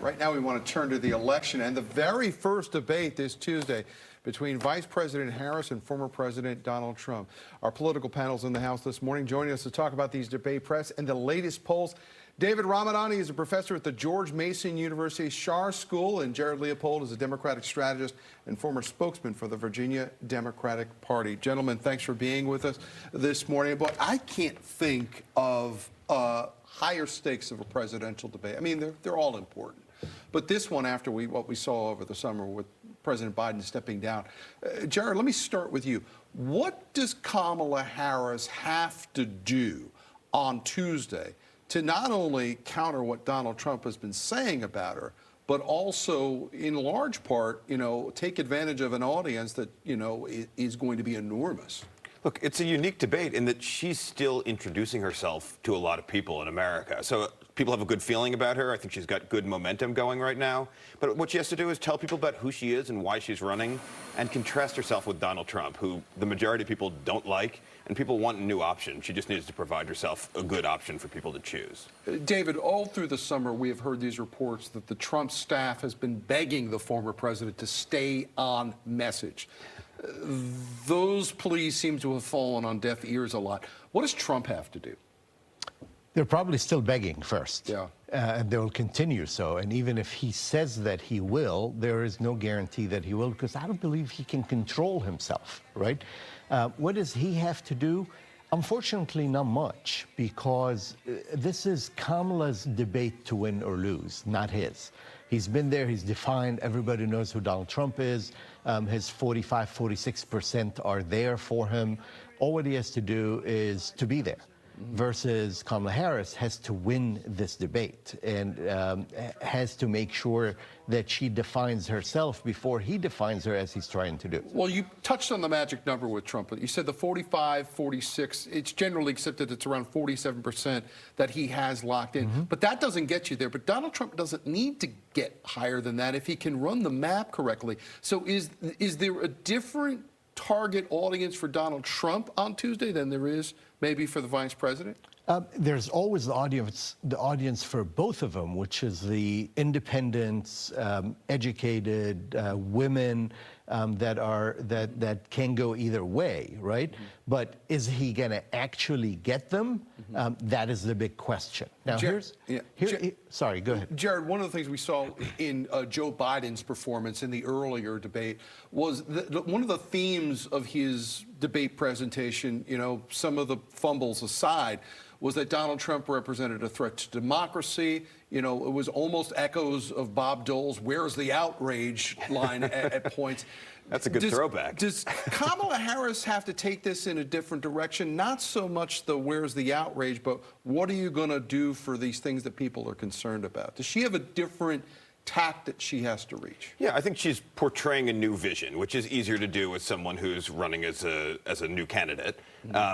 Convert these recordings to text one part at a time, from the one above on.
Right now we want to turn to the election and the very first debate this Tuesday between Vice President Harris and former President Donald Trump. Our political panel's in the House this morning. Joining us to talk about these debate press and the latest polls, David Ramadan is a professor at the George Mason University Schar School, and Jared Leopold is a Democratic strategist and former spokesman for the Virginia Democratic Party. Gentlemen, thanks for being with us this morning. But I can't think of higher stakes of a presidential debate. I mean, they're all important. But this one, after what we saw over the summer with President Biden stepping down. Jared, let me start with you. What does Kamala Harris have to do on Tuesday to not only counter what Donald Trump has been saying about her, but also, in large part, take advantage of an audience that, is going to be enormous? Look, it's a unique debate in that she's still introducing herself to a lot of people in America. So people have a good feeling about her. I think she's got good momentum going right now. But what she has to do is tell people about who she is and why she's running and contrast herself with Donald Trump, who the majority of people don't like, and people want a new option. She just needs to provide herself a good option for people to choose. David, all through the summer, we have heard these reports that the Trump staff has been begging the former president to stay on message. Those pleas seem to have fallen on deaf ears a lot. What does Trump have to do? They're probably still begging first. Yeah. And they will continue so. And even if he says that he will, there is no guarantee that he will, because I don't believe he can control himself, right? What does he have to do? Unfortunately, not much, because this is Kamala's debate to win or lose, not his. He's been there, he's defined, everybody knows who Donald Trump is. His 45, 46% are there for him. All what he has to do is to be there. Versus Kamala Harris has to win this debate and has to make sure that she defines herself before he defines her, as he's trying to do. Well, you touched on the magic number with Trump. You said the 45, 46, it's generally accepted it's around 47% that he has locked in. But that doesn't get you there. But Donald Trump doesn't need to get higher than that if he can run the map correctly. So is there a different target audience for Donald Trump on Tuesday than there is maybe for the vice president? There's always the audience for both of them, which is the independents, educated women that can go either way, right? But is he going to actually get them? That is the big question. Now, sorry, go ahead. Jared, one of the things we saw in Joe Biden's performance in the earlier debate was one of the themes of his debate presentation, some of the fumbles aside, was that Donald Trump represented a threat to democracy. It was almost echoes of Bob Dole's "Where's the outrage?" line at points. That's a good throwback. Does Kamala Harris have to take this in a different direction? Not so much the "where's the outrage," but what are you going to do for these things that people are concerned about? Does she have a different tack that she has to reach? Yeah, I think she's portraying a new vision, which is easier to do with someone who's running as a new candidate.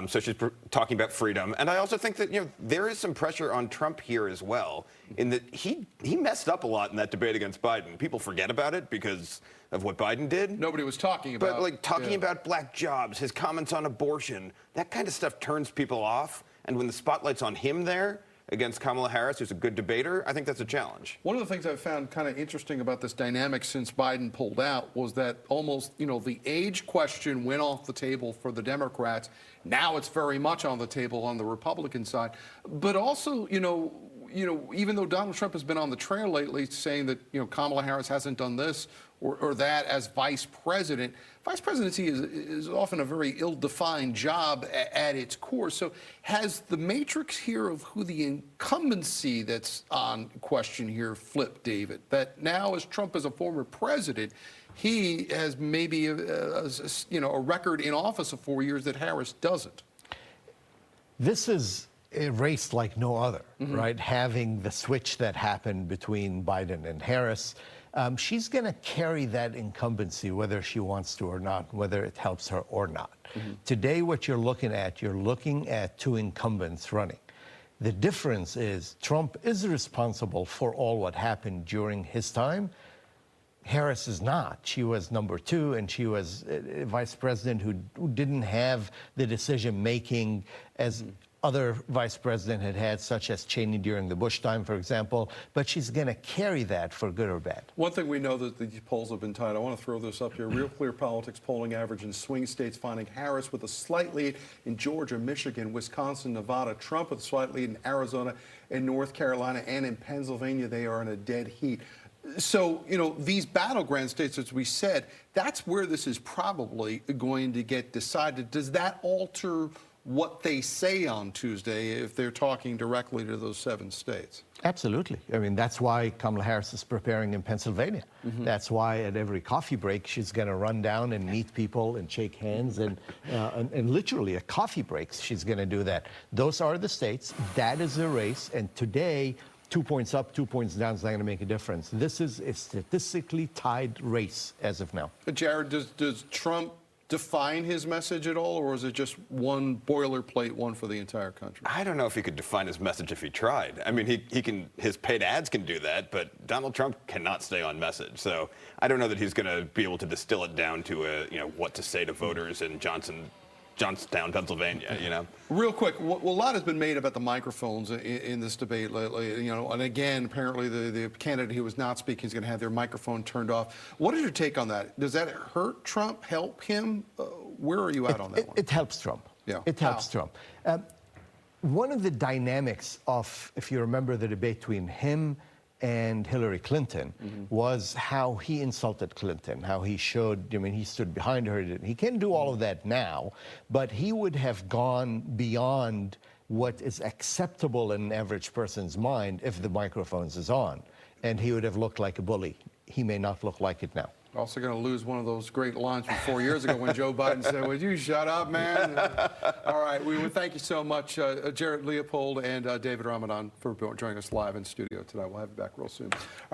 So she's talking about freedom. And I also think that, there is some pressure on Trump here as well, in that he messed up a lot in that debate against Biden. People forget about it because of what Biden did. Nobody was talking about. But talking about black jobs, his comments on abortion, that kind of stuff turns people off. And when the spotlight's on him there, against Kamala Harris, who's a good debater, I think that's a challenge. One of the things I've found kind of interesting about this dynamic since Biden pulled out was that almost, the age question went off the table for the Democrats. Now it's very much on the table on the Republican side. But also, even though Donald Trump has been on the trail lately saying that, Kamala Harris hasn't done this or that as vice president, vice presidency is often a very ill-defined job at its core. So has the matrix here of who the incumbency that's on question here flipped, David? That now, as Trump is a former president, he has maybe a record in office of 4 years that Harris doesn't. This is a race like no other, right? Having the switch that happened between Biden and Harris. She's going to carry that incumbency whether she wants to or not, whether it helps her or not. Today, what you're looking at two incumbents running. The difference is Trump is responsible for all what happened during his time. Harris is not. She was number 2, and she was a vice president who didn't have the decision-making as other vice president had, such as Cheney during the Bush time, for example, but she's going to carry that for good or bad. One thing we know that these polls have been tight. I want to throw this up here. Real Clear Politics polling average in swing states finding Harris with a slight lead in Georgia, Michigan, Wisconsin, Nevada. Trump with a slight lead in Arizona and North Carolina, and in Pennsylvania they are in a dead heat. So, you know, these battleground states, as we said, that's where this is probably going to get decided. Does that alter what they say on Tuesday if they're talking directly to those 7 states? Absolutely. I mean, that's why Kamala Harris is preparing in Pennsylvania. That's why at every coffee break she's going to run down and meet people and shake hands, and literally at coffee breaks she's going to do that. Those are the states. That is a race, and today 2 points up, 2 points down is not going to make a difference. This is a statistically tied race as of now. Jared, does Trump define his message at all, or is it just one boilerplate, one for the entire country? I don't know if he could define his message if he tried. I mean, he can, his paid ads can do that, but Donald Trump cannot stay on message. So I don't know that he's going to be able to distill it down to what to say to voters in Johnstown, Pennsylvania, you know. Real quick, a lot has been made about the microphones in this debate lately, you know, and again, apparently the candidate who was not speaking is going to have their microphone turned off. What is your take on that? Does that hurt Trump, help him? Where are you at on that one? It helps Trump. Yeah. It helps Trump. One of the dynamics of, if you remember the debate between him and Hillary Clinton, was how he insulted Clinton, how he showed, I mean, he stood behind her. He can do all of that now, but he would have gone beyond what is acceptable in an average person's mind if the microphones is on, and he would have looked like a bully. He may not look like it now. Also going to lose one of those great lines from 4 years ago when Joe Biden said, "Would you shut up, man?" All right, we would thank you so much, Jared Leopold and David Ramadan, for joining us live in studio today. We'll have you back real soon.